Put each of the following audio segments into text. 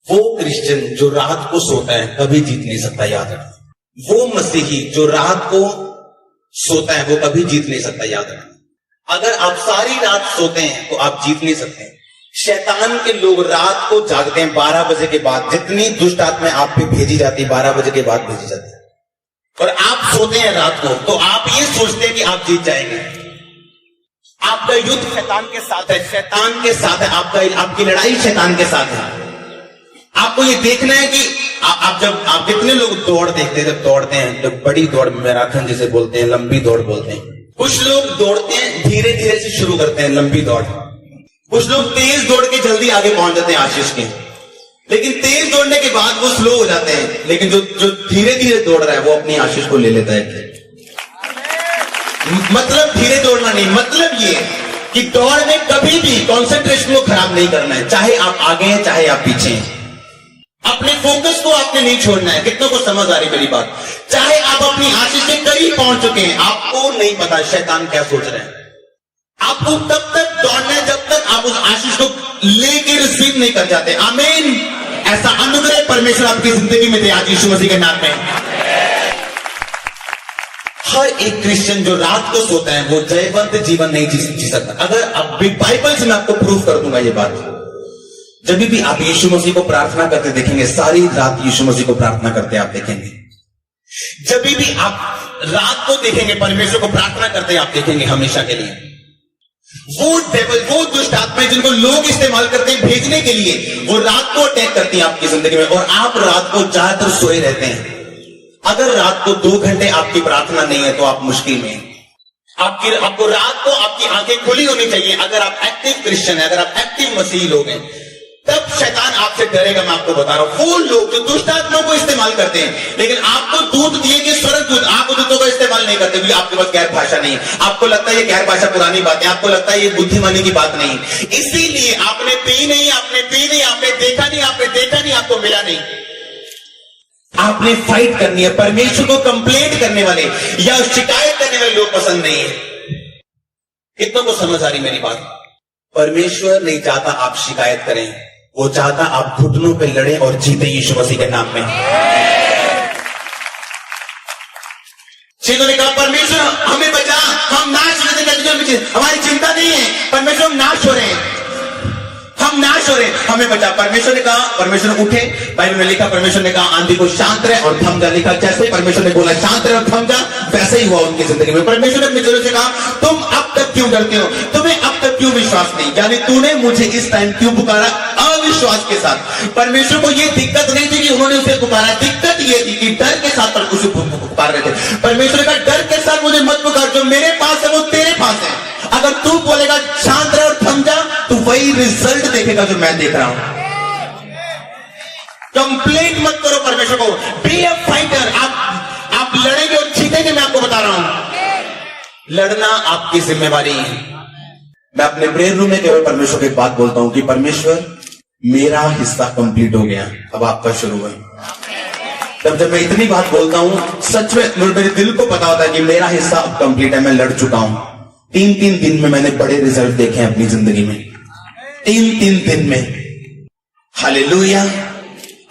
वो क्रिश्चियन जो रात को सोता है कभी जीत नहीं सकता, याद रखना। वो मसीही जो रात को सोता है वो कभी जीत नहीं सकता, याद रखना। अगर आप सारी रात सोते हैं तो आप जीत नहीं सकते। शैतान के लोग रात को जागते हैं 12 बजे के बाद। जितनी दुष्ट आत्माएं आप पे भेजी जाती है 12 बजे के बाद भेजी जाती है, और आप सोते हैं रात को, तो आप ये सोचते हैं कि आप जीत जाएंगे। आपका युद्ध शैतान के साथ है, शैतान के साथ है, आपकी लड़ाई शैतान के साथ है। आपको ये देखना है कि आप कितने लोग दौड़ देखते हैं, जब दौड़ते हैं जब बड़ी दौड़, मैराथन जिसे बोलते हैं, लंबी दौड़ बोलते हैं। कुछ लोग दौड़ते हैं धीरे धीरे से शुरू करते हैं लंबी दौड़, कुछ लोग तेज दौड़ के जल्दी आगे पहुंच जाते हैं आशीष के, लेकिन तेज दौड़ने के बाद वो स्लो हो जाते हैं। लेकिन जो धीरे धीरे दौड़ रहा है वो अपनी आशीष को ले लेता है। मतलब धीरे दौड़ना नहीं, मतलब ये कि दौड़ में कभी भी कंसंट्रेशन को खराब नहीं करना है, चाहे आप आगे हैं चाहे आप पीछे हैं। अपने फोकस को आपने नहीं छोड़ना है। कितनों को समझ आ रही मेरी बात? चाहे आप अपनी आशीष के करीब पहुंच चुके हैं, आपको नहीं पता शैतान क्या सोच रहे हैं। आपको तब तक दौड़ना है जब तक आप उस आशीष को लेकर रिसीव नहीं कर जाते। आमीन। ऐसा अनुग्रह परमेश्वर आपकी जिंदगी में दे आज यीशु मसीह के नाम में। हर एक क्रिश्चियन जो रात को सोता है वो जयवंत जीवन नहीं जी सकता। अगर अब बाइबल से मैं आपको प्रूफ कर दूंगा ये बात। जब भी आप यीशु मसीह को प्रार्थना करते देखेंगे, सारी रात यीशु मसीह को प्रार्थना करते आप देखेंगे। जब भी आप रात को देखेंगे परमेश्वर को प्रार्थना करते आप देखेंगे हमेशा के लिए। वो डेविल, वो दुष्ट आत्माएं जिनको लोग इस्तेमाल करते हैं भेजने के लिए, वो रात को अटैक करती हैं आपकी जिंदगी में, और आप रात को ज्यादातर सोए रहते हैं। अगर रात को 2 घंटे आपकी प्रार्थना नहीं है तो आप मुश्किल में। आपको रात को आपकी आंखें खुली होनी चाहिए। अगर आप एक्टिव क्रिश्चियन है, अगर आप एक्टिव मसीही लोग हैं, तब शैतान आपसे डरेगा। मैं आपको बता रहा हूं, वो लोग जो दुष्ट आत्माओं को इस्तेमाल करते हैं, लेकिन आपको दूत दिए गए स्वर्गदूत, आप दूतों का इस्तेमाल नहीं करते क्योंकि आपके पास गैर भाषा नहीं है। आपको लगता है ये गैर भाषा पुरानी बात है, आपको लगता है ये बुद्धिमानी की बात नहीं। इसीलिए आपने पी नहीं, आपने देखा नहीं, आपको मिला नहीं। आपने फाइट करनी है। परमेश्वर को कंप्लेंट करने वाले या शिकायत करने वाले लोग पसंद नहीं है। कितनों को समझ आ रही मेरी बात? परमेश्वर नहीं चाहता आप शिकायत करें, वो चाहता आप घुटनों पे लड़े और जीते यीशु मसीह के नाम में। चीजों ने कहा परमेश्वर हमें बचा, हम नाश हो रहे हैं, हमारी चिंता नहीं है, परमेश्वर हम नाश हो रहे हैं, हम नाश हो रहे हैं, हमें बचा। परमेश्वर ने कहा, परमेश्वर ने उठे, बाइबल में लिखा परमेश्वर ने कहा आंधी को शांत रहे और थम जा। लिखा जैसे परमेश्वर ने बोला शांत रहे और थम जा, वैसे ही हुआ उनकी जिंदगी में। परमेश्वर ने अपने चेलों से कहा तुम अब तक क्यों डरते हो, तुम्हें अब तक क्यों विश्वास नहीं, यानी तूने मुझे इस टाइम क्यों पुकारा अविश्वास के साथ। परमेश्वर को यह दिक्कत नहीं थी कि उन्होंने उसे पुकारा, दिक्कत यह थी कि डर के साथ पर उसे पुकार रहे थे। परमेश्वर का डर के साथ मुझे मत पुकार, जो मेरे पास है वो तेरे पास है। अगर तू बोलेगा शांत रहे और थम जा, तो वही रिजल्ट देखेगा जो मैं देख रहा हूं। कंप्लेंट मत करो परमेश्वर को, बी अ फाइटर। आप लड़ेंगे और जीतेंगे, मैं आपको बता रहा हूं। लड़ना आपकी जिम्मेवारी है। मैं अपने प्रेयर रूम में केवल परमेश्वर को एक बात बोलता हूं कि परमेश्वर मेरा हिस्सा कंप्लीट हो गया, अब आपका शुरू है। तब जब मैं इतनी बात बोलता हूं, सच में मेरे दिल को पता होता है कि मेरा हिस्सा अब कंप्लीट है, मैं लड़ चुका हूं। 3 दिन में मैंने बड़े रिजल्ट देखे हैं अपनी जिंदगी में, 3 दिन में। हालेलुया।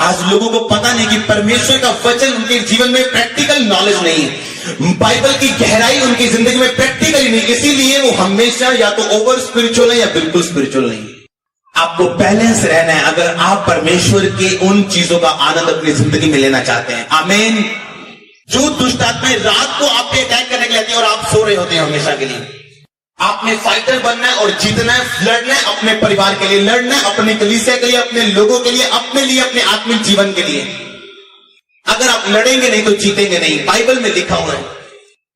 आज लोगों को पता नहीं कि परमेश्वर का वचन उनके जीवन में प्रैक्टिकल नॉलेज नहीं है, बाइबल की गहराई उनकी जिंदगी में प्रैक्टिकल नहीं, इसीलिए वो हमेशा या तो ओवर स्पिरिचुअल है या बिल्कुल स्पिरिचुअल नहीं। आपको बैलेंस रहना है अगर आप परमेश्वर के उन चीजों का आनंद अपनी जिंदगी में लेना चाहते हैं। आमीन। जो दुष्ट आत्माएं रात को आप पे अटैक करने के लिए आती है और आप सो रहे होते हैं हमेशा के लिए, आपने फाइटर बनना है और जीतना है, लड़ना है अपने परिवार के लिए, लड़ना है अपने कलीसिया के लिए, अपने लोगों के लिए, अपने आत्मिक जीवन के लिए। अगर आप लड़ेंगे नहीं तो जीतेंगे नहीं। बाइबल में लिखा हुआ है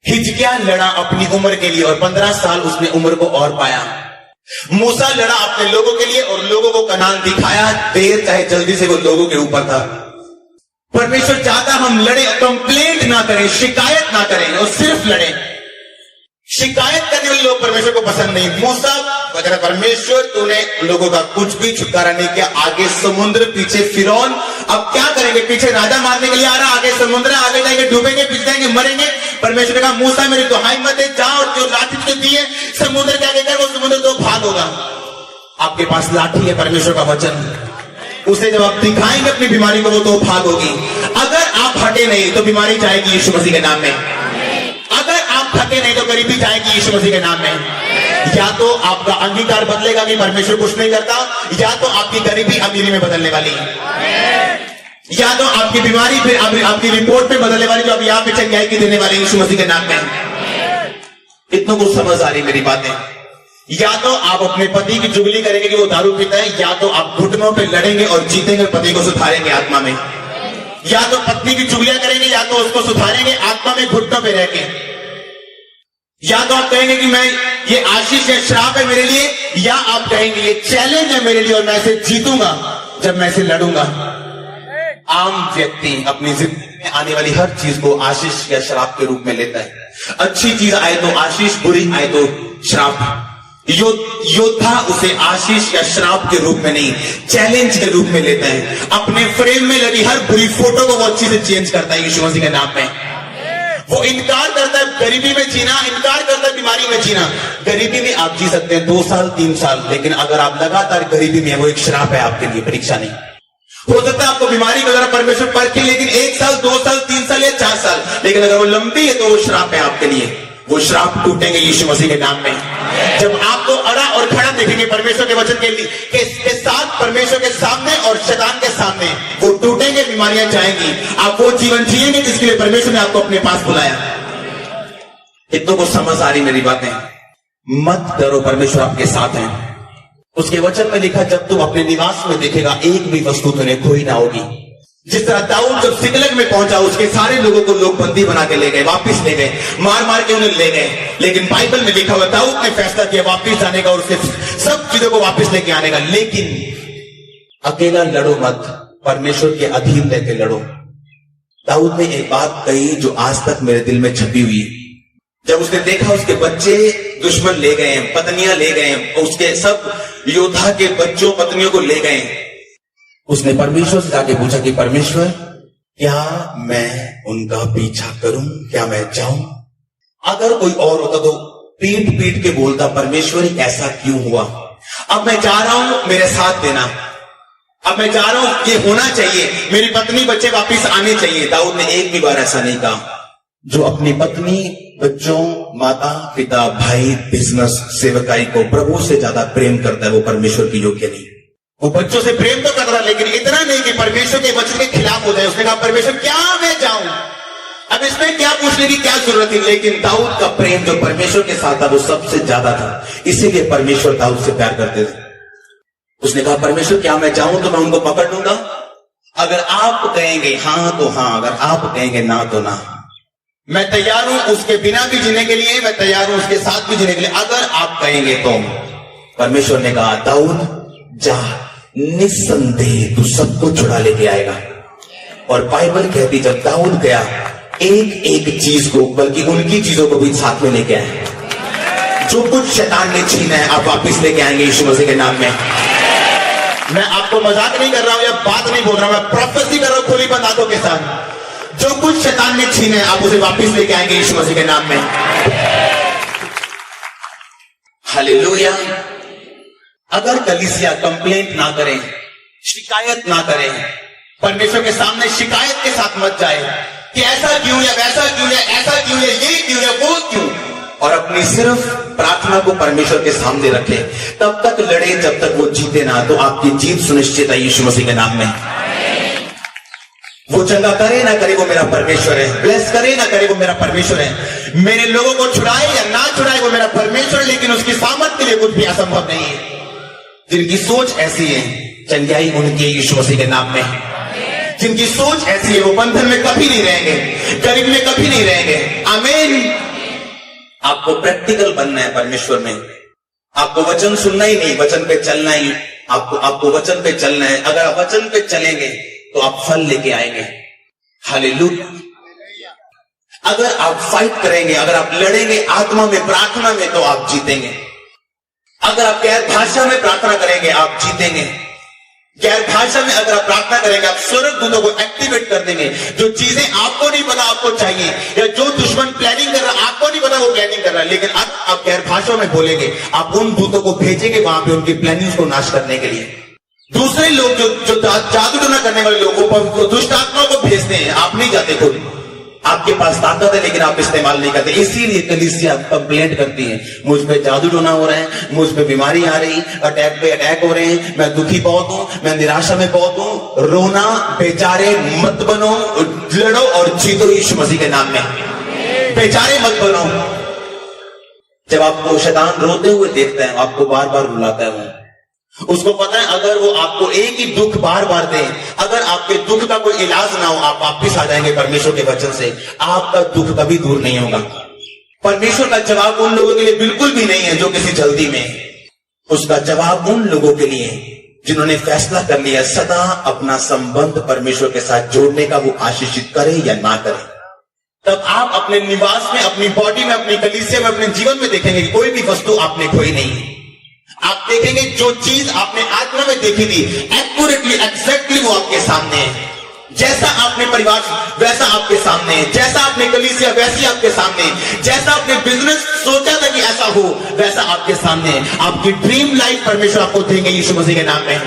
हिजकिय्याह लड़ा अपनी उम्र के लिए और 15 साल उसने उम्र को और पाया। मूसा लड़ा अपने लोगों के लिए और लोगों को कनान दिखाया, देर चाहे जल्दी से वो लोगों के ऊपर था। परमेश्वर चाहता हम लड़े, कंप्लेंट ना करें, शिकायत ना करें और सिर्फ लड़े। शिकायत करने वाले लोग परमेश्वर को पसंद नहीं। मूसा अगर परमेश्वर तूने लोगों का कुछ भी छुटकारा नहीं किया, आगे समुद्र, पीछे फिरौन, अब क्या करेंगे, पीछे राजा मारने के लिए आ रहा, आगे समुद्र, आगे जाएंगे डूबेंगे, पीछे जाएंगे मरेंगे। परमेश्वर ने कहा मूसा मेरी दुहाई मत दे, जा और जो लाठी तुझे दी है समुद्र के आगे कर, वो समुद्र तो भाग होगा। आपके पास लाठी है परमेश्वर का वचन, उसे जब आप दिखाएंगे अपनी बीमारी को, वो तो भागोगी। अगर आप हटे नहीं तो बीमारी जाएगी यीशु मसीह के नाम में। अगर आप थके नहीं तो गरीबी जाएगी यीशु मसीह के नाम में। या तो आपका अंगीकार बदलेगा कि परमेश्वर कुछ नहीं करता, या तो आपकी गरीबी अमीरी में बदलने वाली है, या तो आपकी बीमारी फिर आपकी रिपोर्ट में बदलने वाली, जो अभी यहाँ पे चंगाई की देने वाली यीशु मसीह के नाम में। इतनों को समझ आ रही मेरी बातें। या तो आप अपने पति की चुगली करेंगे कि वो दारू पीता है, या तो आप घुटनों पे लड़ेंगे और जीतेंगे, पति को सुधारेंगे आत्मा में। या तो पत्नी की चुगलियां करेंगे, या तो उसको सुधारेंगे आत्मा में घुटनों पे रहकर। या तो आप कहेंगे कि मैं ये आशीष है, श्राप है मेरे लिए, या आप कहेंगे ये चैलेंज है मेरे लिए और मैं इसे जीतूंगा जब मैं इसे लड़ूंगा। आम व्यक्ति अपनी जिंदगी में आने वाली हर चीज को आशीष या श्राप के रूप में लेता है। अच्छी चीज आए तो आशीष, बुरी आए तो श्राप। योद्धा उसे आशीष या श्राप के रूप में नहीं, चैलेंज के रूप में लेता है। अपने फ्रेम में लगी हर बुरी फोटो को वो अच्छी से चेंज करता है यीशु मसीह के नाम में। वो इनकार करता है गरीबी में जीना, इनकार करता है बीमारी में जीना। गरीबी में आप जी सकते हैं 2 साल 3 साल, लेकिन अगर आप लगातार गरीबी में, वो एक श्राप है आपके लिए, परीक्षा नहीं। हो सकता है आपको बीमारी को जरा परमेश्वर परखे, लेकिन 1 साल 2 साल 3 साल या 4 साल, लेकिन अगर वो लंबी है तो वो श्राप है आपके लिए। वो श्राप टूटेंगे यीशु मसीह के नाम में। जब आपको अड़ा और खड़ा देखेंगे परमेश्वर के वचन के साथ, परमेश्वर के सामने और शैतान के सामने, वो टूटेंगे, बीमारियां जाएंगी। आप वो जीवन जिएंगे जिसके लिए परमेश्वर ने आपको अपने पास बुलाया। इतनों को समझ आ रही मेरी बातें। मत डरो, परमेश्वर आपके साथ है। उसके वचन में लिखा, जब तुम अपने निवास में देखेगा एक भी वस्तु तुम्हें खोई ना होगी। जिस तरह दाऊद जब सिकलग में पहुंचा, उसके सारे लोगों को लोग बंदी बना के ले गए, वापिस ले गए, मार मार के उन्हें ले गए। लेकिन बाइबल में लिखा हुआ, दाऊद ने फैसला किया वापिस जाने का और उसके सब चीजों को वापिस लेके आने का। लेकिन अकेला लड़ो मत, परमेश्वर के अधीन लेके लड़ो। दाऊद ने एक बात कही जो आज तक मेरे दिल में छपी हुई है। जब उसने देखा उसके बच्चे दुश्मन ले गए, पत्नियां ले गए, उसके सब योद्धा के बच्चों पत्नियों को ले गए, उसने परमेश्वर से जाके पूछा कि परमेश्वर, क्या मैं उनका पीछा करूं, क्या मैं जाऊं? अगर कोई और होता तो पीट पीट के बोलता, परमेश्वर ऐसा क्यों हुआ? अब मैं जा रहा हूं, मेरे साथ देना। अब मैं जा रहा हूं, ये होना चाहिए, मेरी पत्नी बच्चे वापिस आने चाहिए। दाऊद ने एक भी बार ऐसा नहीं कहा। जो अपनी पत्नी, बच्चों, माता पिता, भाई, बिजनेस, सेवकाई को प्रभु से ज्यादा प्रेम करता है, वो परमेश्वर की योग्य नहीं। वो बच्चों से प्रेम तो कर रहा, लेकिन इतना नहीं कि परमेश्वर के वचन के खिलाफ हो जाए। उसने कहा, परमेश्वर क्या मैं जाऊं, अब इसमें क्या पूछने की क्या जरूरत थी? लेकिन दाऊद का प्रेम जो परमेश्वर के साथ था वो सबसे ज्यादा था, इसीलिए परमेश्वर दाऊद से प्यार करते थे। उसने कहा, परमेश्वर क्या मैं जाऊं तो मैं उनको पकड़ लूंगा? अगर आप कहेंगे हाँ तो हाँ, अगर आप कहेंगे ना तो ना। मैं तैयार हूं उसके बिना भी जीने के लिए, मैं तैयार हूं उसके साथ भी जीने के लिए, अगर आप कहेंगे तो। परमेश्वर ने कहा, दाऊद जा, निस्संदेह तू सबको छुड़ा लेके आएगा। और बाइबल कहती, जब दाऊद गया, एक एक चीज को, बल्कि उनकी चीजों को भी साथ में लेके आए। जो कुछ शैतान ने छीना है, आप वापिस लेके आएंगे यीशु मसीह के नाम में। मैं आपको मजाक नहीं कर रहा हूं या बात नहीं बोल रहा हूं, मैं प्रोफेसी कर रहा हूं खुली बंद आंखों के साथ। जो कुछ शैतान ने छीना है, आप उसे वापिस लेके आएंगे यीशु मसीह के नाम में। हालेलुया। अगर कलीसिया कंप्लेंट ना करें, शिकायत ना करें, परमेश्वर के सामने शिकायत के साथ मत जाए कि ऐसा क्यों या वैसा क्यों या ऐसा क्यों या ये क्यों या वो क्यों, और अपनी सिर्फ प्रार्थना को परमेश्वर के सामने रखे, तब तक लड़े जब तक वो जीते ना, तो आपकी जीत सुनिश्चित है यीशु मसीह के नाम में। वो चंगा करे ना करे वो मेरा परमेश्वर है, ब्लेस करे ना करे वो मेरा परमेश्वर है, मेरे लोगों को छुड़ाए या ना छुड़ाए वो मेरा परमेश्वर है, लेकिन उसकी सामर्थ के लिए कुछ भी असंभव नहीं है। जिनकी सोच ऐसी है, चंगाई उनकी है यीशु मसीह के नाम में। जिनकी सोच ऐसी है, वो बंधन में कभी नहीं रहेंगे, गरीब में कभी नहीं रहेंगे। आमीन। आपको प्रैक्टिकल बनना है परमेश्वर में। आपको वचन सुनना ही नहीं, वचन पे चलना ही। आपको वचन पे चलना है। अगर आप वचन पे चलेंगे तो आप फल लेके आएंगे। हालेलुया। अगर आप फाइट करेंगे, अगर आप लड़ेंगे आत्मा में, प्रार्थना में, तो आप जीतेंगे। अगर आप गैर भाषा में प्रार्थना करेंगे, आप जीतेंगे। गैर भाषा में अगर आप प्रार्थना करेंगे, आप स्वर्गदूतों को एक्टिवेट कर देंगे। जो चीजें आपको नहीं पता आपको चाहिए, या जो दुश्मन प्लानिंग कर रहा है आपको नहीं पता वो प्लानिंग कर रहा है, लेकिन आप गैर भाषा में बोलेंगे, आप उन दूतों को भेजेंगे वहां पे उनकी प्लानिंग को नाश करने के लिए। दूसरे लोग जो जादू टोना करने वाले लोगों को दुष्ट आत्माओं को भेजते हैं, आप नहीं जाते खुद। आपके पास ताकत है लेकिन आप इस्तेमाल नहीं करते। इसीलिए कलीसिया कंप्लेंट करती है, मुझ पे जादू टोना हो रहा है, मुझ पे बीमारी आ रही, अटैक पे अटैक हो रहे हैं, मैं दुखी बहुत हूं, मैं निराशा में बहुत हूं। रोना बेचारे मत बनो, लड़ो और जीतो यीशु मसीह के नाम में। बेचारे मत बनो। जब आपको शैतान रोते हुए देखता है, आपको बार बार रुलाता है, उसको पता है अगर वो आपको एक ही दुख बार बार दे, अगर आपके दुख का कोई इलाज ना हो, आप वापिस आ जाएंगे परमेश्वर के वचन से, आपका दुख कभी दूर नहीं होगा। परमेश्वर का जवाब उन लोगों के लिए बिल्कुल भी नहीं है जो किसी जल्दी में है। उसका जवाब उन लोगों के लिए जिन्होंने फैसला कर लिया सदा अपना संबंध परमेश्वर के साथ जोड़ने का, वो आशीषित करे या ना करे। तब आप अपने निवास में, अपनी बॉडी में, अपनी कलीसिया में, अपने जीवन में देखेंगे कि कोई भी वस्तु आपने खोई नहीं। आप देखेंगे जो चीज आपने आत्मा में देखी थी, एक्यूरेटली, एग्जैक्टली वो आपके सामने है। जैसा आपने परिवार वैसा आपके सामने है, जैसा आपने कलीसिया वैसी आपके सामने है, जैसा आपने बिजनेस सोचा था कि ऐसा हो वैसा आपके सामने है। आपकी ड्रीम लाइफ परमेश्वर आपको देंगे यीशु मसीह के नाम में।